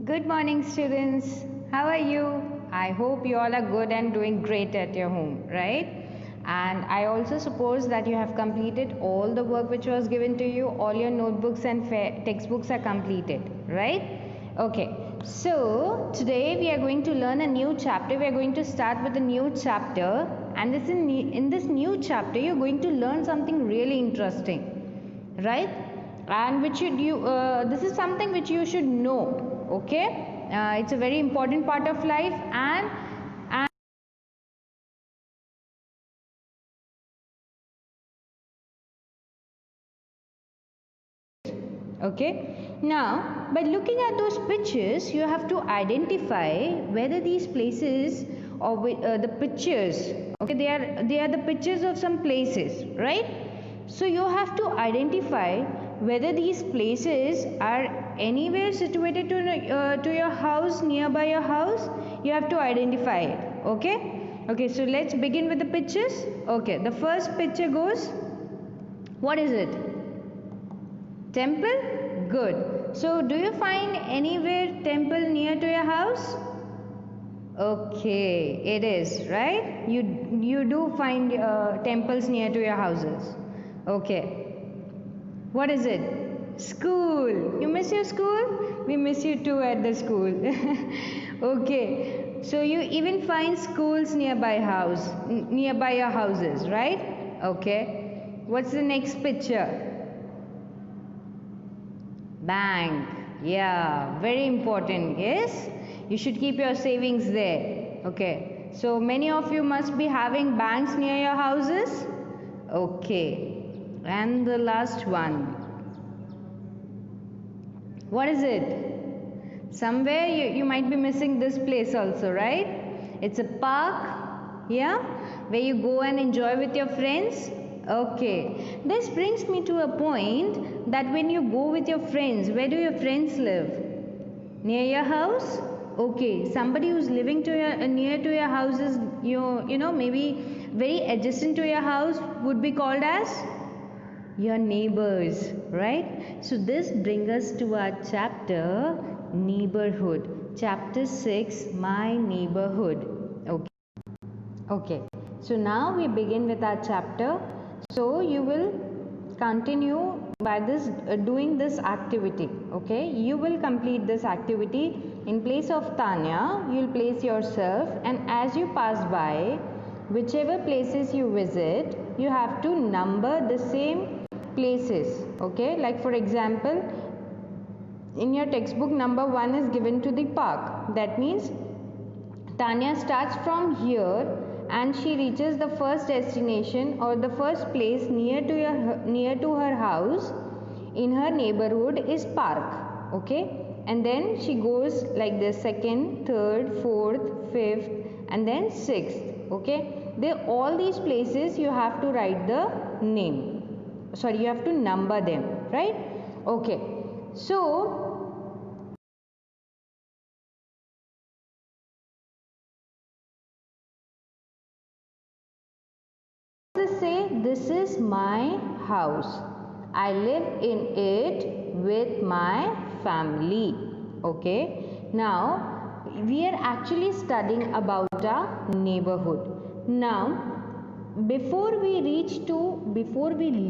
Good morning, students. How are you? I hope you all are good and doing great at your home, right? And I also suppose that you have completed all the work which was given to you. All your notebooks and textbooks are completed, right? Okay. So today we are going to learn a new chapter. We are going to start with a new chapter, and in this new chapter you are going to learn something really interesting, right? And which should you this is something which you should know, okay? It's a very important part of life, and okay. Now by looking at those pictures you have to identify whether these places or the pictures, okay, they are the pictures of some places, right? So you have to identify whether these places are anywhere situated to your house, nearby your house. You have to identify it, okay. So let's begin with the pictures. Okay, the first picture goes, what is it? Temple? Good. So do you find anywhere temple near to your house? Okay, it is, right? You do find temples near to your houses. Okay. What is it? School. You miss your school? We miss you too at the school. Okay. So you even find schools nearby your houses, right? Okay. What's the next picture? Bank. Yeah, very important. Yes, you should keep your savings there. Okay, so many of you must be having banks near your houses. Okay, and the last one, what is it? Somewhere you might be missing this place also, right? It's a park, yeah, where you go and enjoy with your friends. Okay, this brings me to a point that when you go with your friends, where do your friends live? Near your house? Okay, somebody who's living near to your house is you know maybe very adjacent to your house would be called as your neighbors, right? So this brings us to our chapter neighborhood, chapter 6, my neighborhood. Okay, so now we begin with our chapter. So you will continue by this doing this activity, okay? You will complete this activity. In place of Tanya, you will place yourself, and as you pass by whichever places you visit, you have to number the same places, okay? Like for example, in your textbook number 1 is given to the park. That means Tanya starts from here and she reaches the first destination or the first place near to her house in her neighborhood is park, okay? And then she goes like this: second, third, fourth, fifth, and then sixth, okay? All these places you have to write the name, sorry, you have to number them, right? Okay, so say this is my house, I live in it with my family, okay? Now we are actually studying about our neighborhood. Now before we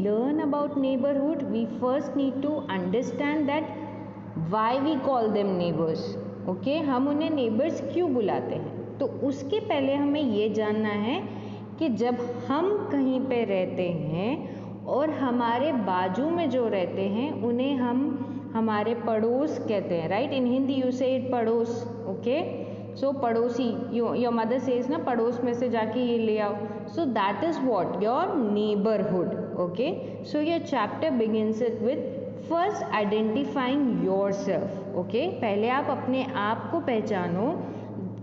learn about neighborhood, we first need to understand that why we call them neighbors, okay? हम उन्हें neighbors क्यों बुलाते हैं? तो उसके पहले हमें ये जानना है कि जब हम कहीं पे रहते हैं और हमारे बाजू में जो रहते हैं उन्हें हम हमारे पड़ोस कहते हैं, राइट? इन हिंदी यू से इट पड़ोस, ओके? सो पड़ोसी, योर मदर सेज ना, पड़ोस में से जाके ये ले आओ. So that is what your neighbourhood, okay? So your chapter begins it with first identifying yourself, okay? पहले आप अपने आप को पहचानो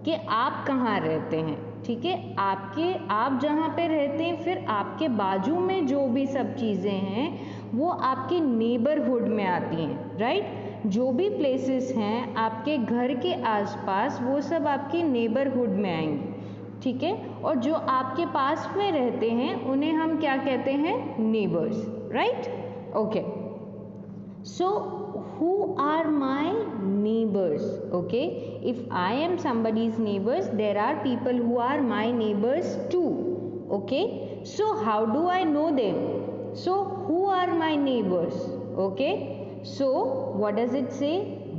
कि आप कहाँ रहते हैं, ठीक है? आप जहाँ पे रहते हैं, फिर आपके बाजू में जो भी सब चीज़ें हैं वो आपके नेबरहुड में आती हैं, राइट? जो भी प्लेसेस हैं आपके घर के आसपास वो सब आपके नेबरहुड में आएंगी, ठीक है? और जो आपके पास में रहते हैं उन्हें हम क्या कहते हैं? Neighbours, right? Okay, so who are my neighbors? Okay, if I am somebody's neighbors, there are people who are my neighbors too. Okay, so how do I know them? So who are my neighbors? Okay, so what does it say?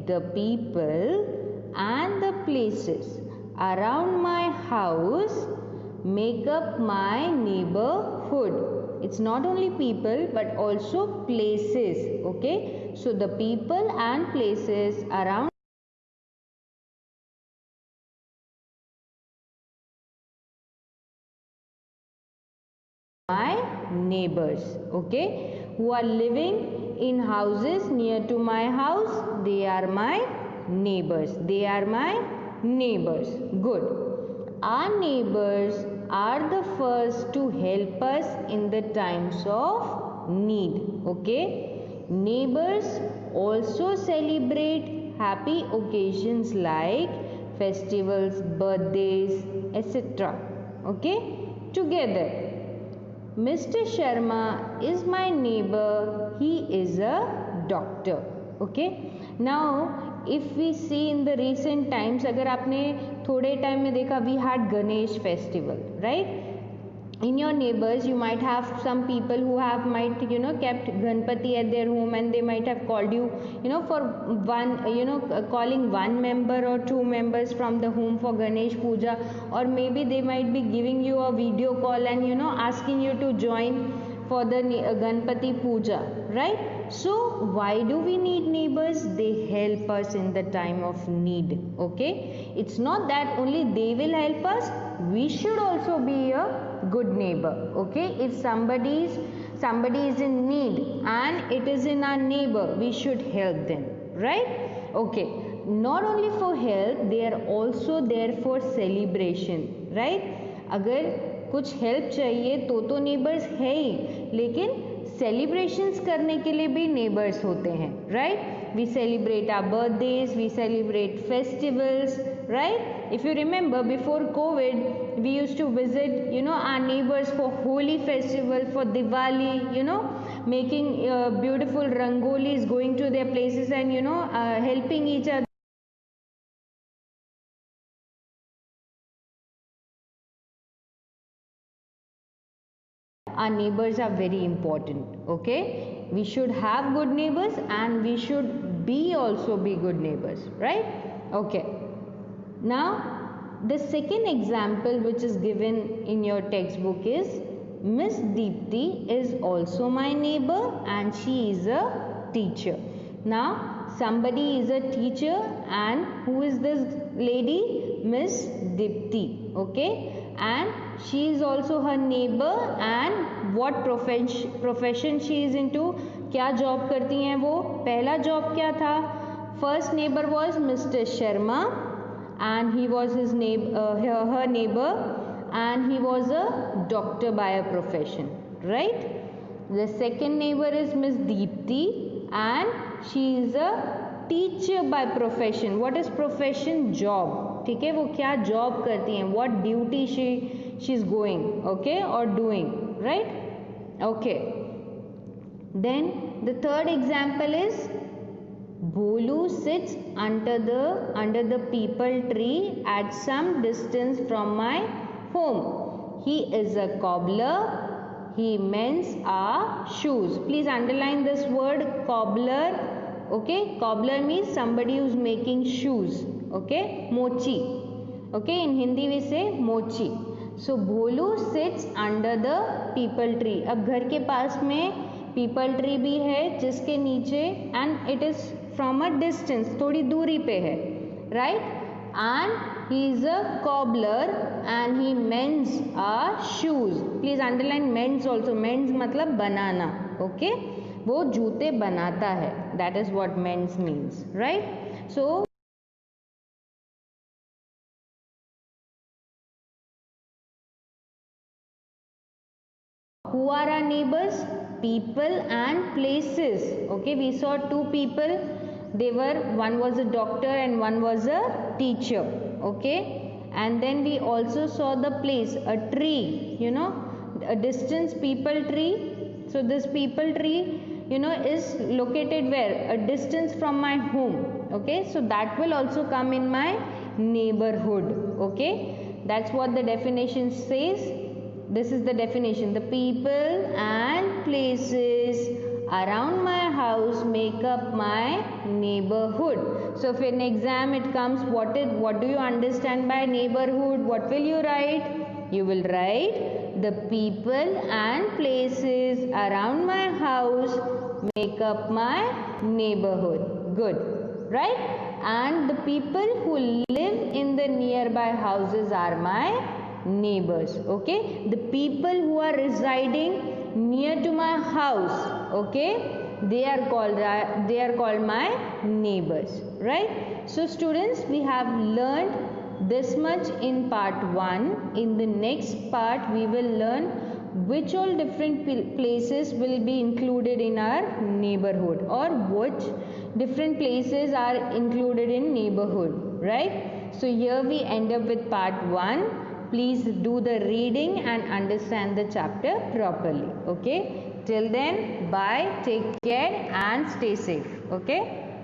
The people and the places around my house make up my neighborhood. It's not only people but also places. Okay, so the people and places around my neighbors, okay, who are living in houses near to my house, they are my neighbors. They are my neighbors. Good. Our neighbors are the first to help us in the times of need. Okay, neighbors also celebrate happy occasions like festivals, birthdays, etc. Okay, together. Mr. Sharma is my neighbor. He is a doctor. Okay. Now, if we see in the recent times, अगर आपने थोड़े time में देखा, we had Ganesh festival, right? In your neighbors you might have some people who have might kept Ganpati at their home, and they might have called you for one calling one member or two members from the home for Ganesh Puja, or maybe they might be giving you a video call and asking you to join for the Ganpati Puja, right? So why do we need neighbors? They help us in the time of need. Okay, it's not that only they will help us, we should also be a good neighbor. Okay, if somebody is in need and it is in our neighbor, we should help them, right? Okay, not only for help, they are also there for celebration, right? अगर कुछ help चाहिए तो neighbours है ही, लेकिन celebrations करने के लिए भी नेबर्स होते हैं, right? We celebrate our birthdays, we celebrate festivals, right? If you remember, before COVID, we used to visit our neighbors for Holi festival, for Diwali, making beautiful rangolis, going to their places and helping each other. Our neighbors are very important. Okay, we should have good neighbors and we should also be good neighbors, right? Okay. Now, the second example which is given in your textbook is Miss Deepti is also my neighbor and she is a teacher. Now, somebody is a teacher, and who is this lady? Miss Deepti. Okay, and she is also her neighbor, and what profession she is into? क्या job करती हैं वो? पहला job क्या था? First neighbor was Mr. Sharma, and he was his her neighbor, and he was a doctor by a profession, right? The second neighbor is Miss Deepti, and she is a teacher by profession. What is profession? Job. ठीक है, वो क्या job करती हैं? What duty she is going, okay, or doing, right? Okay. Then the third example is Bholu sits under the peepal tree at some distance from my home. He is a cobbler. He mends our shoes. Please underline this word cobbler. Okay, cobbler means somebody who is making shoes. Okay, mochi. Okay, in Hindi we say mochi. So Bholu sits under the peepal tree. अब घर के पास में people tree भी है जिसके नीचे, and it is from a distance, थोड़ी दूरी पे है, right? And he is a cobbler and he mends our shoes. Please underline mends also. Mends मतलब बनाना. ओके, वो जूते बनाता है. That is what mends means, right? So who are our neighbors? People and places. Okay, we saw two people. One was a doctor and one was a teacher. Okay, and then we also saw the place, a tree, a distance peepal tree. So this peepal tree is located where? A distance from my home. Okay, so that will also come in my neighborhood. Okay, that's what the definition says. This is the definition: the people and places around my house make up my neighborhood. So if in exam it comes, what do you understand by neighborhood? What will you write? You will write the people and places around my house make up my neighborhood. Good, right? And the people who live in the nearby houses are my neighbors. Okay, the people who are residing near to my house, okay, they are called my neighbors, right? So students, we have learned this much in part 1. In the next part we will learn which all different places will be included in our neighborhood, or which different places are included in neighborhood, right? So here we end up with part 1. Please do the reading and understand the chapter properly. Okay, till then, bye, take care and stay safe. Okay.